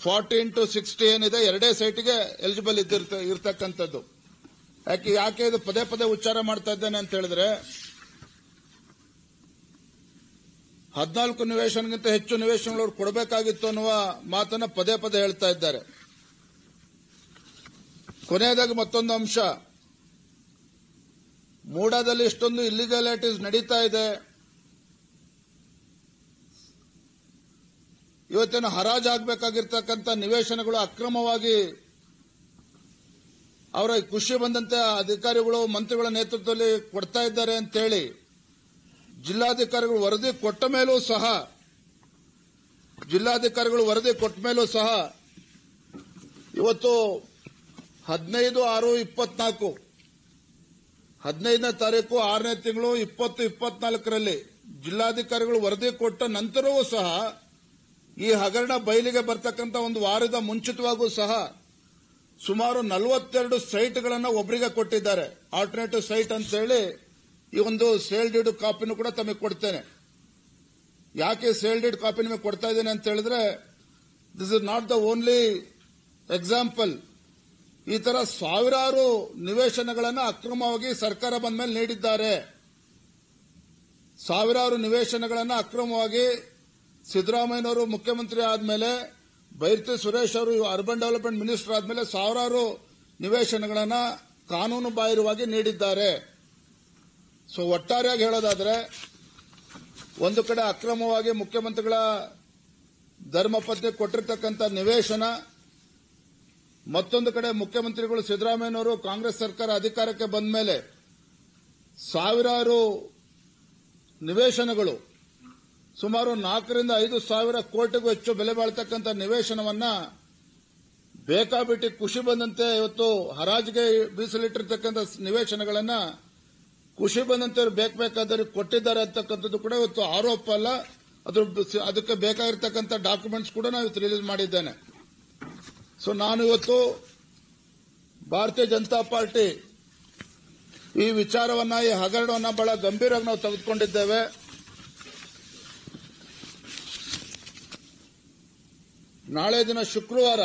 40x60 ಏನಿದೆ, 2 ಸೈಟ್ಗೆ ಎಲಿಜಿಬಲ್ ಇರ್ತಕ್ಕಂಥದ್ದು. ಯಾಕೆ ಇದು ಪದೇ ಪದೇ ಉಚ್ಚಾರ ಮಾಡ್ತಾ ಇದ್ದೇನೆ ಅಂತ ಹೇಳಿದ್ರೆ, 14 ನಿವೇಶನಗಿಂತ ಹೆಚ್ಚು ನಿವೇಶನಗಳು ಕೊಡಬೇಕಾಗಿತ್ತು ಅನ್ನುವ ಮಾತನ್ನ ಪದೇ ಪದೇ ಹೇಳ್ತಾ ಇದ್ದಾರೆ. ಕೊನೆಯದಾಗಿ ಮತ್ತೊಂದು ಅಂಶ, ಮೂಡಾದಲ್ಲಿ ಇಷ್ಟೊಂದು ಇಲ್ಲಿಗಾಲಿಟೀಸ್ ನಡೀತಾ ಇದೆ. ಇವತ್ತೇನು ಹರಾಜಾಗಬೇಕಾಗಿರ್ತಕ್ಕಂಥ ನಿವೇಶನಗಳು ಅಕ್ರಮವಾಗಿ ಅವರ ಖುಷಿ ಬಂದಂತೆ ಅಧಿಕಾರಿಗಳು, ಮಂತ್ರಿಗಳ ನೇತೃತ್ವದಲ್ಲಿ ಕೊಡ್ತಾ ಇದ್ದಾರೆ ಅಂತೇಳಿ ಜಿಲ್ಲಾಧಿಕಾರಿಗಳು ವರದಿ ಕೊಟ್ಟ ಮೇಲೂ ಸಹ ಇವತ್ತು 15/6/24 15ನೇ ತಾರೀಕು 6ನೇ ತಿಂಗಳು 2024ರಲ್ಲಿ ಜಿಲ್ಲಾಧಿಕಾರಿಗಳು ವರದಿ ಕೊಟ್ಟ ನಂತರವೂ ಸಹ ಈ ಹಗರಣ ಬಯಲಿಗೆ ಬರ್ತಕ್ಕಂಥ ಒಂದು ವಾರದ ಮುಂಚಿತವಾಗೂ ಸಹ ಸುಮಾರು 42 ಸೈಟ್ಗಳನ್ನು ಒಬ್ಬರಿಗೆ ಕೊಟ್ಟಿದ್ದಾರೆ. ಆಲ್ಟರ್ನೇಟಿವ್ ಸೈಟ್ ಅಂತ ಹೇಳಿ ಈ ಒಂದು ಸೇಲ್ ಡೀಡ್ ಕಾಪಿನೂ ಕೂಡ ತಮಗೆ ಕೊಡ್ತೇನೆ. ಯಾಕೆ ಸೇಲ್ ಡೀಡ್ ಕಾಪಿ ನಿಮಗೆ ಕೊಡ್ತಾ ಇದ್ದೇನೆ ಅಂತ ಹೇಳಿದ್ರೆ, this is not the only example. ಈ ತರ ಸಾವಿರಾರು ನಿವೇಶನಗಳನ್ನು ಅಕ್ರಮವಾಗಿ ಸರ್ಕಾರ ಬಂದ ಮೇಲೆ ನೀಡಿದ್ದಾರೆ. ಸಾವಿರಾರು ನಿವೇಶನಗಳನ್ನು ಅಕ್ರಮವಾಗಿ ಸಿದ್ದರಾಮಯ್ಯನವರು ಮುಖ್ಯಮಂತ್ರಿ ಆದ್ಮೇಲೆ, ಬೈರತಿ ಸುರೇಶ್ ಅವರು ಅರ್ಬನ್ ಡೆವಲಪ್ಮೆಂಟ್ ಮಿನಿಸ್ಟರ್ ಆದ್ಮೇಲೆ ಸಾವಿರಾರು ನಿವೇಶನಗಳನ್ನು ಕಾನೂನು ಬಾಹಿರವಾಗಿ ನೀಡಿದ್ದಾರೆ. ಸೊ ಒಟ್ಟಾರೆಯಾಗಿ ಹೇಳೋದಾದ್ರೆ, ಒಂದು ಕಡೆ ಅಕ್ರಮವಾಗಿ ಮುಖ್ಯಮಂತ್ರಿಗಳ ಧರ್ಮಪತ್ನಿ ಕೊಟ್ಟಿರ್ತಕ್ಕಂಥ ನಿವೇಶನ, ಮತ್ತೊಂದು ಕಡೆ ಮುಖ್ಯಮಂತ್ರಿಗಳು ಸಿದ್ದರಾಮಯ್ಯನವರು ಕಾಂಗ್ರೆಸ್ ಸರ್ಕಾರ ಅಧಿಕಾರಕ್ಕೆ ಬಂದ ಮೇಲೆ ಸಾವಿರಾರು ನಿವೇಶನಗಳು, ಸುಮಾರು 4,000 to 5,000 ಕೋಟಿಗೂ ಹೆಚ್ಚು ಬೆಲೆ ಬಾಳ್ತಕ್ಕಂಥ ನಿವೇಶನವನ್ನ ಬೇಕಾಬಿಟ್ಟಿ ಖುಷಿ ಬಂದಂತೆ ಇವತ್ತು ಹರಾಜಿಗೆ ಮೀಸಲಿಟ್ಟಿರ್ತಕ್ಕಂಥ ನಿವೇಶನಗಳನ್ನ ಖುಷಿ ಬಂದಂತೆ ಬೇಕಾದವ್ರಿಗೆ ಕೊಟ್ಟಿದ್ದಾರೆ ಅಂತಕ್ಕಂಥದ್ದು ಕೂಡ ಇವತ್ತು ಆರೋಪ ಅಲ್ಲ. ಅದಕ್ಕೆ ಬೇಕಾಗಿರ್ತಕ್ಕಂಥ ಡಾಕ್ಯುಮೆಂಟ್ಸ್ ಕೂಡ ನಾವು ಇವತ್ತು ರಿಲೀಸ್ ಮಾಡಿದ್ದೇನೆ. ಸೊ ನಾನು ಇವತ್ತು ಭಾರತೀಯ ಜನತಾ ಪಾರ್ಟಿ ಈ ವಿಚಾರವನ್ನ, ಈ ಹಗರಣವನ್ನ ಬಹಳ ಗಂಭೀರವಾಗಿ ನಾವು ತೆಗೆದುಕೊಂಡಿದ್ದೇವೆ. ನಾಳೆ ದಿನ ಶುಕ್ರವಾರ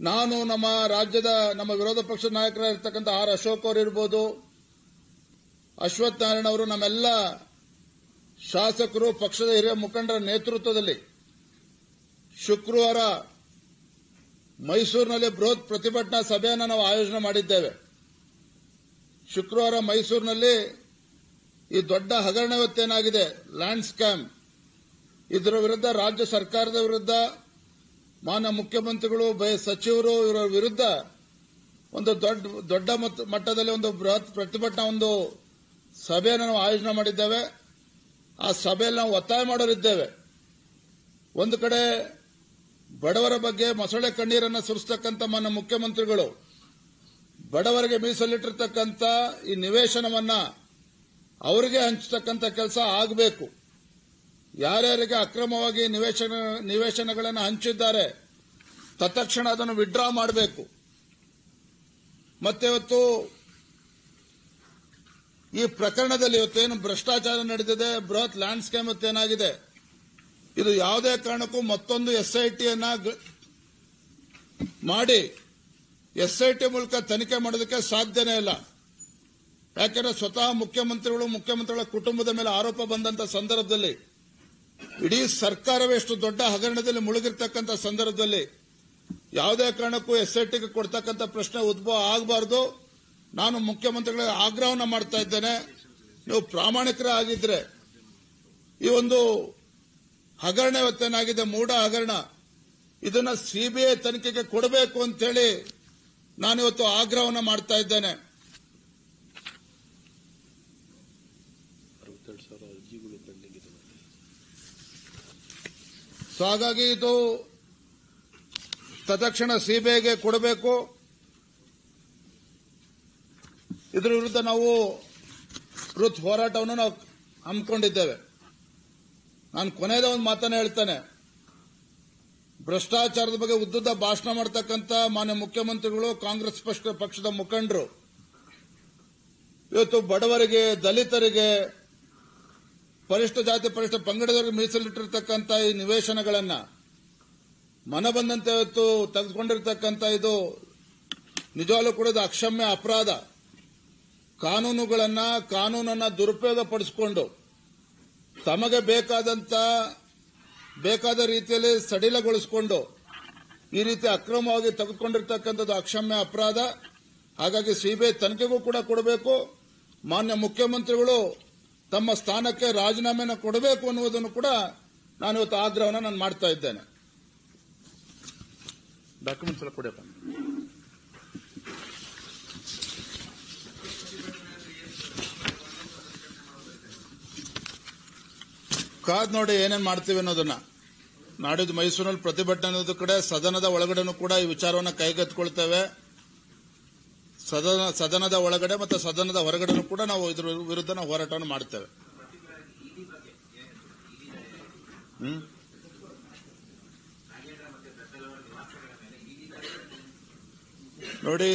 ನಾನು ನಮ್ಮ ರಾಜ್ಯದ ನಮ್ಮ ವಿರೋಧ ಪಕ್ಷದ ನಾಯಕರಾಗಿರ್ತಕ್ಕಂಥ ಆರ್ ಅಶೋಕ್ ಅವರು ಇರ್ಬೋದು, ಅಶ್ವಥ್ ನಾರಾಯಣ ಅವರು, ನಮ್ಮೆಲ್ಲ ಶಾಸಕರು, ಪಕ್ಷದ ಹಿರಿಯ ಮುಖಂಡರ ನೇತೃತ್ವದಲ್ಲಿ ಶುಕ್ರವಾರ ಮೈಸೂರಿನಲ್ಲಿ ಬೃಹತ್ ಪ್ರತಿಭಟನಾ ಸಭೆಯನ್ನು ನಾವು ಆಯೋಜನೆ ಮಾಡಿದ್ದೇವೆ. ಶುಕ್ರವಾರ ಮೈಸೂರಿನಲ್ಲಿ ಈ ದೊಡ್ಡ ಹಗರಣ ಇವತ್ತೇನಾಗಿದೆ, ಲ್ಯಾಂಡ್ ಸ್ಕ್ಯಾಮ್, ಇದರ ವಿರುದ್ಧ ರಾಜ್ಯ ಸರ್ಕಾರದ ವಿರುದ್ಧ ಮಾನ್ಯ ಮುಖ್ಯಮಂತ್ರಿಗಳು, ಸಚಿವರು ಇವರ ವಿರುದ್ಧ ಒಂದು ದೊಡ್ಡ ಮಟ್ಟದಲ್ಲಿ ಒಂದು ಬೃಹತ್ ಪ್ರತಿಭಟನಾ ಒಂದು ಸಭೆಯನ್ನು ನಾವು ಆಯೋಜನೆ ಮಾಡಿದ್ದೇವೆ. ಆ ಸಭೆಯಲ್ಲಿ ನಾವು ಒತ್ತಾಯ ಮಾಡೋರಿದ್ದೇವೆ. ಒಂದು ಕಡೆ ಬಡವರ ಬಗ್ಗೆ ಮೊಸಳೆ ಕಣ್ಣೀರನ್ನು ಸುರಿಸ್ತಕ್ಕಂಥ ಮಾನ್ಯ ಮುಖ್ಯಮಂತ್ರಿಗಳು ಬಡವರಿಗೆ ಮೀಸಲಿಟ್ಟಿರ್ತಕ್ಕಂಥ ಈ ನಿವೇಶನವನ್ನ ಅವರಿಗೆ ಹಂಚತಕ್ಕಂಥ ಕೆಲಸ ಆಗಬೇಕು. ಯಾರ್ಯಾರಿಗೆ ಅಕ್ರಮವಾಗಿ ನಿವೇಶನಗಳನ್ನು ಹಂಚಿದ್ದಾರೆ ತತ್ಕ್ಷಣ ಅದನ್ನು ವಿಡ್ರಾ ಮಾಡಬೇಕು. ಮತ್ತೆ ಇವತ್ತು ಈ ಪ್ರಕರಣದಲ್ಲಿ ಇವತ್ತೇನು ಭ್ರಷ್ಟಾಚಾರ ನಡೆದಿದೆ, ಬೃಹತ್ ಲ್ಯಾಂಡ್ ಸ್ಕ್ಯಾಮ್ ಏನಾಗಿದೆ, ಇದು ಯಾವುದೇ ಕಾರಣಕ್ಕೂ ಮತ್ತೊಂದು SITಯನ್ನ ಮಾಡಿ SIT ಮೂಲಕ ತನಿಖೆ ಮಾಡೋದಕ್ಕೆ ಸಾಧ್ಯನೇ ಇಲ್ಲ. ಯಾಕೆಂದ್ರೆ ಸ್ವತಃ ಮುಖ್ಯಮಂತ್ರಿಗಳ ಕುಟುಂಬದ ಮೇಲೆ ಆರೋಪ ಬಂದಂತ ಸಂದರ್ಭದಲ್ಲಿ, ಇಡೀ ಸರ್ಕಾರವೇ ಎಷ್ಟು ದೊಡ್ಡ ಹಗರಣದಲ್ಲಿ ಮುಳುಗಿರ್ತಕ್ಕಂಥ ಸಂದರ್ಭದಲ್ಲಿ ಯಾವುದೇ ಕಾರಣಕ್ಕೂ SITಗೆ ಕೊಡ್ತಕ್ಕಂಥ ಪ್ರಶ್ನೆ ಉದ್ಭವ ಆಗಬಾರದು. ನಾನು ಮುಖ್ಯಮಂತ್ರಿಗಳಿಗೆ ಆಗ್ರಹವನ್ನು ಮಾಡ್ತಾ ಇದ್ದೇನೆ. ನೀವು ಪ್ರಾಮಾಣಿಕರಾಗಿದ್ರೆ ಈ ಒಂದು ಹಗರಣ ಇವತ್ತೇನಾಗಿದೆ, ಮೂಢ ಹಗರಣ, ಇದನ್ನ CBI ತನಿಖೆಗೆ ಕೊಡಬೇಕು ಅಂತೇಳಿ ನಾನಿವತ್ತು ಆಗ್ರಹವನ್ನು ಮಾಡ್ತಾ ಇದ್ದೇನೆ. ಸೊ ಹಾಗಾಗಿ ಇದು ತತ್ಕ್ಷಣ CBIಗೆ ಕೊಡಬೇಕು. ಇದರ ವಿರುದ್ಧ ನಾವು ಬೃಹತ್ ಹೋರಾಟವನ್ನು ನಾವು ಹಮ್ಮಿಕೊಂಡಿದ್ದೇವೆ. ನಾನು ಕೊನೆಯದ ಒಂದು ಮಾತನ್ನ ಹೇಳ್ತೇನೆ. ಭ್ರಷ್ಟಾಚಾರದ ಬಗ್ಗೆ ಉದ್ದುದ್ದ ಭಾಷಣ ಮಾಡತಕ್ಕಂಥ ಮಾನ್ಯ ಮುಖ್ಯಮಂತ್ರಿಗಳು, ಕಾಂಗ್ರೆಸ್ ಪಕ್ಷದ ಮುಖಂಡರು ಇವತ್ತು ಬಡವರಿಗೆ, ದಲಿತರಿಗೆ, ಪರಿಷ್ಠ ಜಾತಿ ಪರಿಷ್ಠ ಪಂಗಡದವರಿಗೆ ಮೀಸಲಿಟ್ಟಿರ್ತಕ್ಕಂಥ ಈ ನಿವೇಶನಗಳನ್ನ ಮನ ಬಂದಂತೆ ಇವತ್ತು ತೆಗೆದುಕೊಂಡಿರ್ತಕ್ಕಂಥ ಇದು ನಿಜವಾಗ್ಲೂ ಕೂಡ ಇದು ಅಕ್ಷಮ್ಯ ಅಪರಾಧ. ಕಾನೂನನ್ನ ದುರುಪಯೋಗ ಪಡಿಸಿಕೊಂಡು ತಮಗೆ ಬೇಕಾದ ರೀತಿಯಲ್ಲಿ ಸಡಿಲಗೊಳಿಸಿಕೊಂಡು ಈ ರೀತಿ ಅಕ್ರಮವಾಗಿ ತೆಗೆದುಕೊಂಡಿರ್ತಕ್ಕಂಥದ್ದು ಅಕ್ಷಮ್ಯ ಅಪರಾಧ. ಹಾಗಾಗಿ CBI ತನಿಖೆಗೂ ಕೂಡ ಕೊಡಬೇಕು. ಮಾನ್ಯ ಮುಖ್ಯಮಂತ್ರಿಗಳು ತಮ್ಮ ಸ್ಥಾನಕ್ಕೆ ರಾಜೀನಾಮೆಯನ್ನು ಕೊಡಬೇಕು ಅನ್ನುವುದನ್ನು ಕೂಡ ನಾನು ಇವತ್ತು ಆಗ್ರಹವನ್ನು ನಾನು ಮಾಡ್ತಾ ಇದ್ದೇನೆ. ಡಾಕ್ಯುಮೆಂಟ್ಸ್ ಎಲ್ಲ ಕೊಡಪ್ಪ. ಕಾದ್ ನೋಡಿ ಏನೇನು ಮಾಡ್ತೀವಿ ಅನ್ನೋದನ್ನ. ನಾಡಿದ್ದು ಮೈಸೂರಿನಲ್ಲಿ ಪ್ರತಿಭಟನೆ ಅನ್ನೋದು ಕಡೆ ಸದನದ ಒಳಗಡೆನೂ ಕೂಡ ಈ ವಿಚಾರವನ್ನು ಕೈಗೆತ್ತಿಕೊಳ್ತೇವೆ. ಸದನದ ಒಳಗಡೆ ಮತ್ತು ಸದನದ ಹೊರಗಡೆನೂ ಕೂಡ ನಾವು ಇದರ ವಿರುದ್ಧ ನಾವು ಹೋರಾಟವನ್ನು ಮಾಡ್ತೇವೆ. ನೋಡಿ